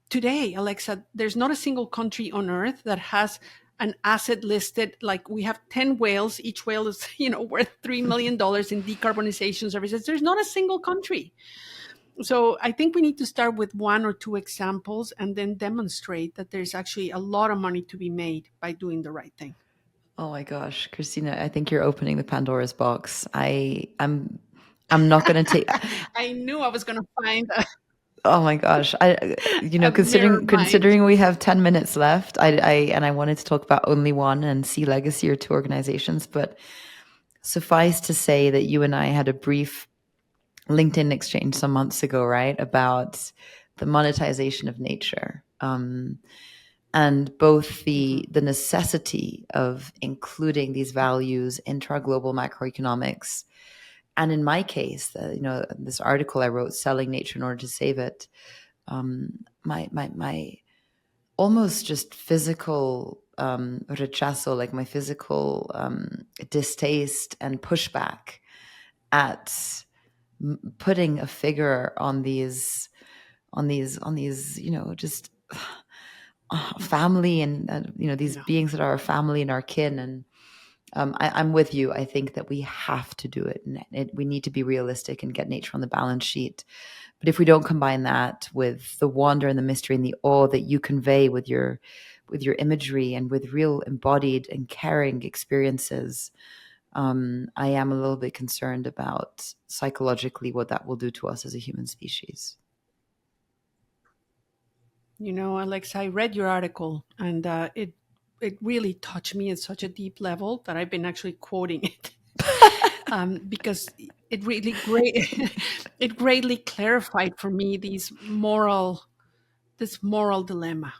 Today, Alexa, there's not a single country on earth that has an asset listed. Like, we have 10 whales. Each whale is, worth $3 million in decarbonization services. There's not a single country. So I think we need to start with one or two examples and then demonstrate that there's actually a lot of money to be made by doing the right thing. Oh my gosh, Cristina, I think you're opening the Pandora's box. I'm not going to take. I knew I was going to find Oh my gosh, a mirror mind. considering we have 10 minutes left, I wanted to talk about only one and see legacy or two organizations, but suffice to say that you and I had a brief LinkedIn exchange some months ago, right, about the monetization of nature. And both the necessity of including these values into our global macroeconomics, and in my case, this article I wrote, "Selling Nature in Order to Save It," my almost just physical rechazo, like my physical distaste and pushback at putting a figure on these, just family and these beings that are our family and our kin. And I'm with you. I think that we have to do it, and we need to be realistic and get nature on the balance sheet. But if we don't combine that with the wonder and the mystery and the awe that you convey with your imagery and with real embodied and caring experiences, I am a little bit concerned about psychologically what that will do to us as a human species. Alex, I read your article, and it really touched me at such a deep level that I've been actually quoting it, because it really it greatly clarified for me this moral dilemma.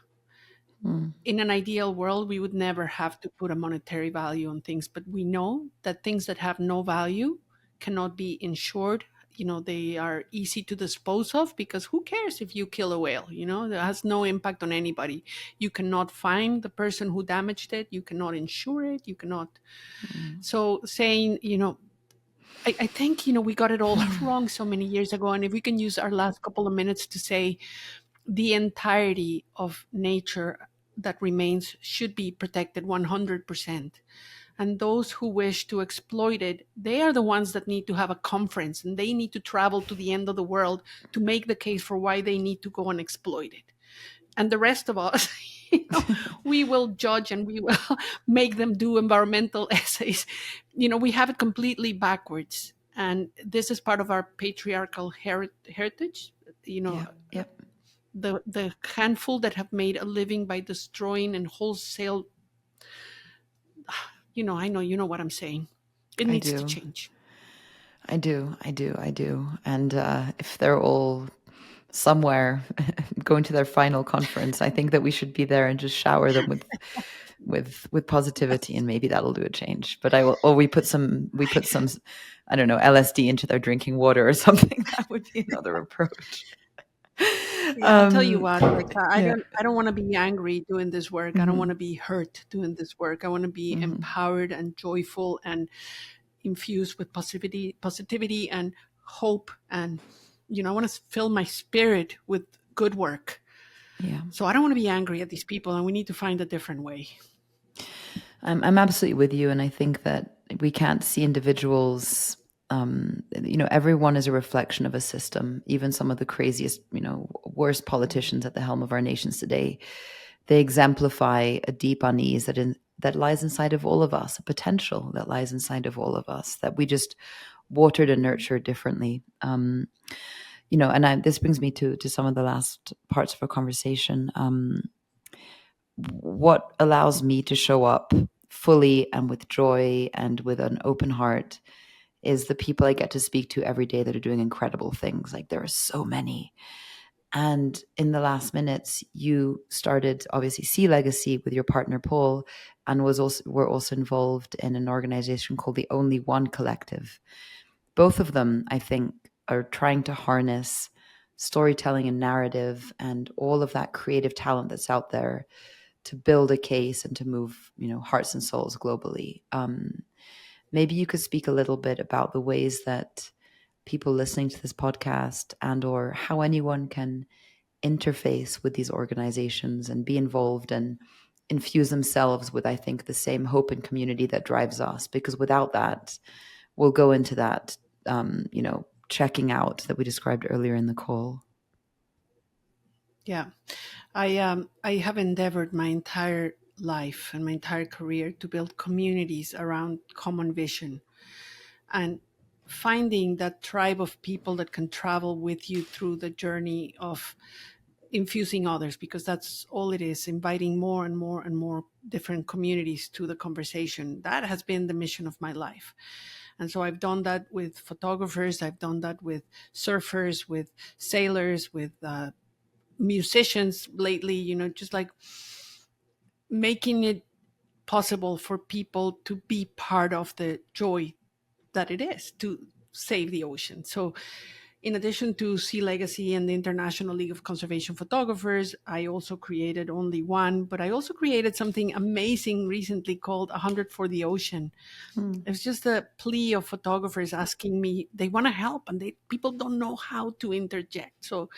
In an ideal world, we would never have to put a monetary value on things, but we know that things that have no value cannot be insured. They are easy to dispose of, because who cares if you kill a whale? It has no impact on anybody. You cannot find the person who damaged it. You cannot insure it. You cannot. So saying, I think, we got it all wrong so many years ago. And if we can use our last couple of minutes to say the entirety of nature that remains should be protected 100%. And those who wish to exploit it, they are the ones that need to have a conference, and they need to travel to the end of the world to make the case for why they need to go and exploit it. and the rest of us, we will judge and we will make them do environmental essays. We have it completely backwards, and this is part of our patriarchal heritage. you know Yeah. Yep. the handful that have made a living by destroying and wholesale. I know you know what I'm saying. It I needs to do. change. I do. I do. I do. And if they're all somewhere going to their final conference, I think that we should be there and just shower them with positivity, and maybe that'll do a change. But I will, or we put some, I don't know, LSD into their drinking water or something. That would be another approach. Yeah, I'll tell you what, Alexa. I Yeah. don't. I don't want to be angry doing this work. I don't want Hmm. to be hurt doing this work. I want to be Hmm. empowered and joyful and infused with positivity and hope. And I want to fill my spirit with good work. Yeah. So I don't want to be angry at these people, and we need to find a different way. I'm absolutely with you, and I think that we can't see individuals. Everyone is a reflection of a system. Even some of the craziest, worst politicians at the helm of our nations today, they exemplify a deep unease that lies inside of all of us, a potential that lies inside of all of us that we just watered and nurtured differently. This brings me to some of the last parts of our conversation. What allows me to show up fully and with joy and with an open heart is the people I get to speak to every day that are doing incredible things. Like, there are so many. And in the last minutes, you started obviously Sea Legacy with your partner Paul, and were also involved in an organization called the Only One Collective. Both of them, I think, are trying to harness storytelling and narrative and all of that creative talent that's out there to build a case and to move, hearts and souls globally. Maybe you could speak a little bit about the ways that people listening to this podcast and or how anyone can interface with these organizations and be involved and infuse themselves with, I think, the same hope and community that drives us. Because without that, we'll go into that, checking out that we described earlier in the call. Yeah, I have endeavored my entire life and my entire career to build communities around common vision, and finding that tribe of people that can travel with you through the journey of infusing others, because that's all it is, inviting more and more and more different communities to the conversation. That has been the mission of my life. And so I've done that with photographers, I've done that with surfers, with sailors, with musicians lately, just like making it possible for people to be part of the joy that it is to save the ocean. So in addition to Sea Legacy and the International League of Conservation Photographers, I also created Only One, but I also created something amazing recently called 100 for the Ocean. Mm. It's just a plea of photographers asking me, they want to help, and people don't know how to interject. So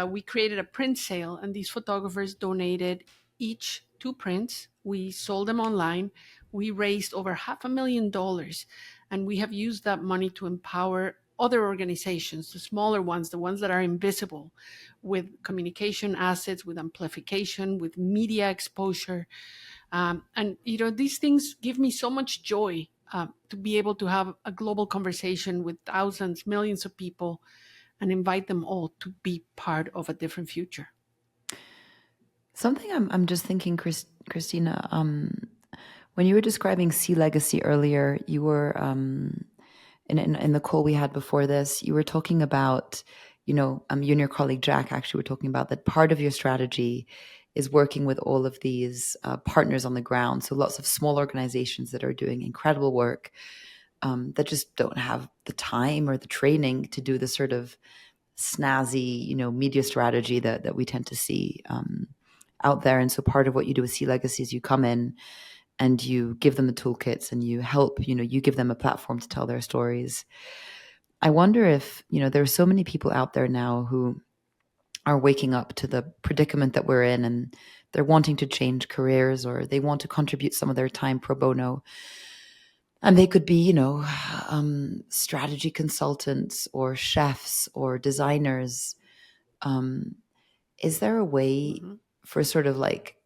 we created a print sale, and these photographers donated each two prints. We sold them online. We raised over $500,000, and we have used that money to empower other organizations, the smaller ones, the ones that are invisible, with communication assets, with amplification, with media exposure. And these things give me so much joy, to be able to have a global conversation with thousands, millions of people, and invite them all to be part of a different future. Something I'm just thinking, Christina. When you were describing Sea Legacy earlier, you were in the call we had before this. You were talking about, you and your colleague Jack actually were talking about that part of your strategy is working with all of these partners on the ground. So lots of small organizations that are doing incredible work, that just don't have the time or the training to do the sort of snazzy, media strategy that we tend to see out there. And so part of what you do with Sea Legacy is you come in and you give them the toolkits and you help, you give them a platform to tell their stories. I wonder if, there are so many people out there now who are waking up to the predicament that we're in, and they're wanting to change careers or they want to contribute some of their time pro bono. And they could be, strategy consultants or chefs or designers. Is there a way Mm-hmm. for sort of like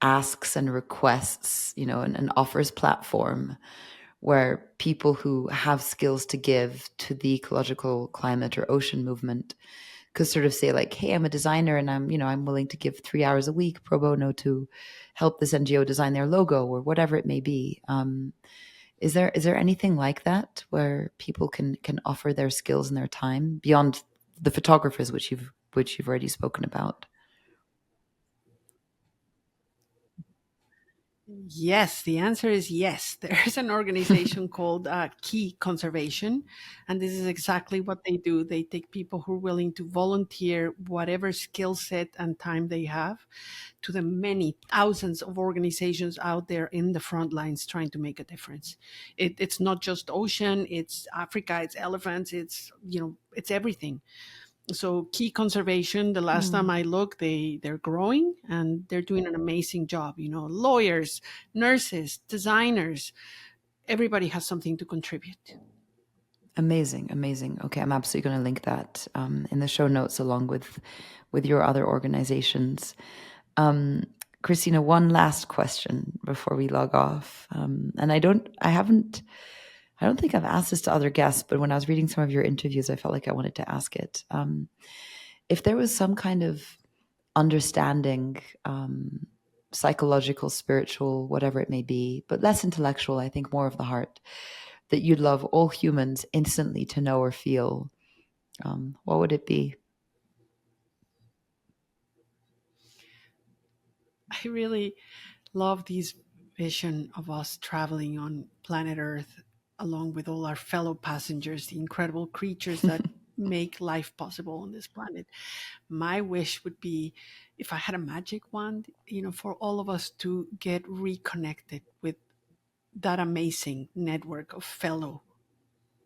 asks and requests, an offers platform where people who have skills to give to the ecological climate or ocean movement could sort of say like, hey, I'm a designer and I'm willing to give 3 hours a week pro bono to help this NGO design their logo or whatever it may be. Is there anything like that where people can offer their skills and their time beyond the photographers, which you've already spoken about? Yes, the answer is yes. There's an organization called Key Conservation, and this is exactly what they do. They take people who are willing to volunteer whatever skill set and time they have to the many thousands of organizations out there in the front lines trying to make a difference. It's not just ocean, it's Africa, it's elephants, it's everything. So Key Conservation, the last time I looked, they're growing and they're doing an amazing job. Lawyers, nurses, designers, everybody has something to contribute. Amazing, amazing. Okay, I'm absolutely going to link that in the show notes along with your other organizations. Cristina, one last question before we log off, and I don't think I've asked this to other guests, but when I was reading some of your interviews, I felt like I wanted to ask it. If there was some kind of understanding, psychological, spiritual, whatever it may be, but less intellectual, I think more of the heart, that you'd love all humans instantly to know or feel, what would it be? I really love this vision of us traveling on planet Earth along with all our fellow passengers, the incredible creatures that make life possible on this planet. My wish would be, if I had a magic wand, for all of us to get reconnected with that amazing network of fellow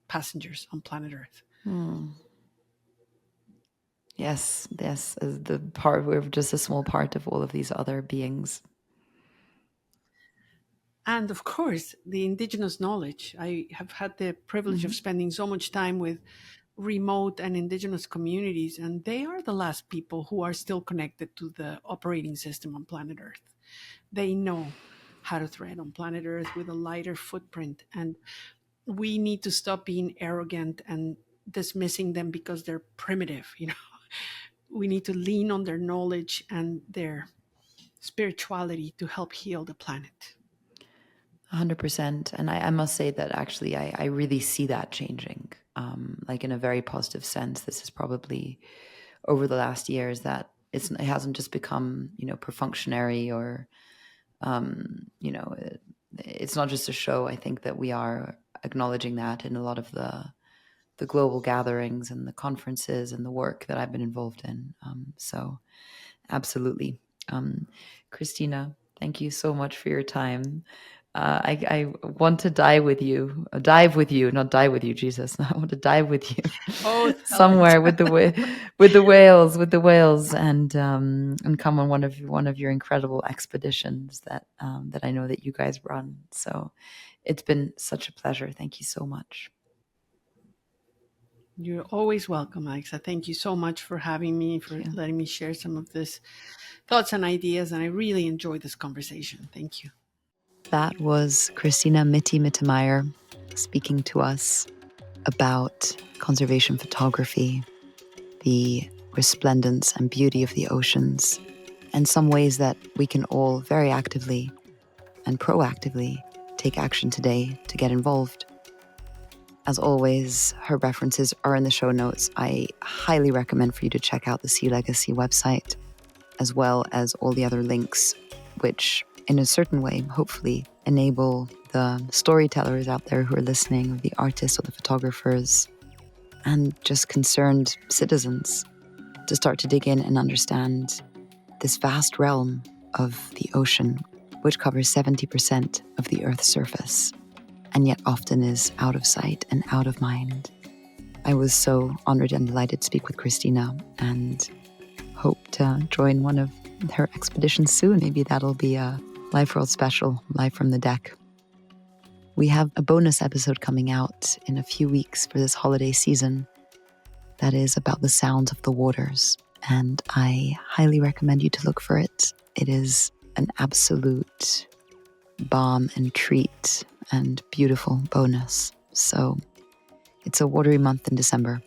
passengers on planet Earth. Yes, yes, as the part we're just a small part of all of these other beings. And of course, the indigenous knowledge. I have had the privilege of spending so much time with remote and indigenous communities, and they are the last people who are still connected to the operating system on planet Earth. They know how to thread on planet Earth with a lighter footprint. And we need to stop being arrogant and dismissing them because they're primitive. We need to lean on their knowledge and their spirituality to help heal the planet. 100%. And I must say that actually I really see that changing, like in a very positive sense. This is probably over the last years that it hasn't just become, perfunctionary or, it's not just a show. I think that we are acknowledging that in a lot of the global gatherings and the conferences and the work that I've been involved in. So absolutely. Cristina, thank you so much for your time. I want to dive with you, not die with you, Jesus. I want to dive with you Oh, somewhere with the whales, and come on one of your incredible expeditions that I know that you guys run. So it's been such a pleasure. Thank you so much. you're always welcome, Alexa. Thank you so much for having me, for Yeah. letting me share some of this thoughts and ideas. And I really enjoyed this conversation. Thank you. That was Cristina Mittermeier speaking to us about conservation photography, the resplendence and beauty of the oceans, and some ways that we can all very actively and proactively take action today to get involved. As always, her references are in the show notes. I highly recommend for you to check out the Sea Legacy website, as well as all the other links, which in a certain way, hopefully, enable the storytellers out there who are listening, or the artists or the photographers, and just concerned citizens to start to dig in and understand this vast realm of the ocean, which covers 70% of the Earth's surface, and yet often is out of sight and out of mind. I was so honored and delighted to speak with Cristina, and hope to join one of her expeditions soon. Maybe that'll be a Life World special, live from the deck. We have a bonus episode coming out in a few weeks for this holiday season that is about the sounds of the waters. and I highly recommend you to look for it. It is an absolute balm and treat and beautiful bonus. So it's a watery month in December.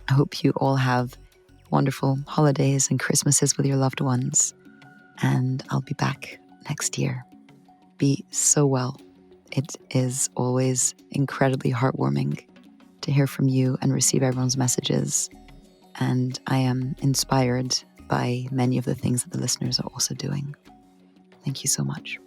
I hope you all have wonderful holidays and Christmases with your loved ones. And I'll be back next year. Be so well. It is always incredibly heartwarming to hear from you and receive everyone's messages. And I am inspired by many of the things that the listeners are also doing. Thank you so much.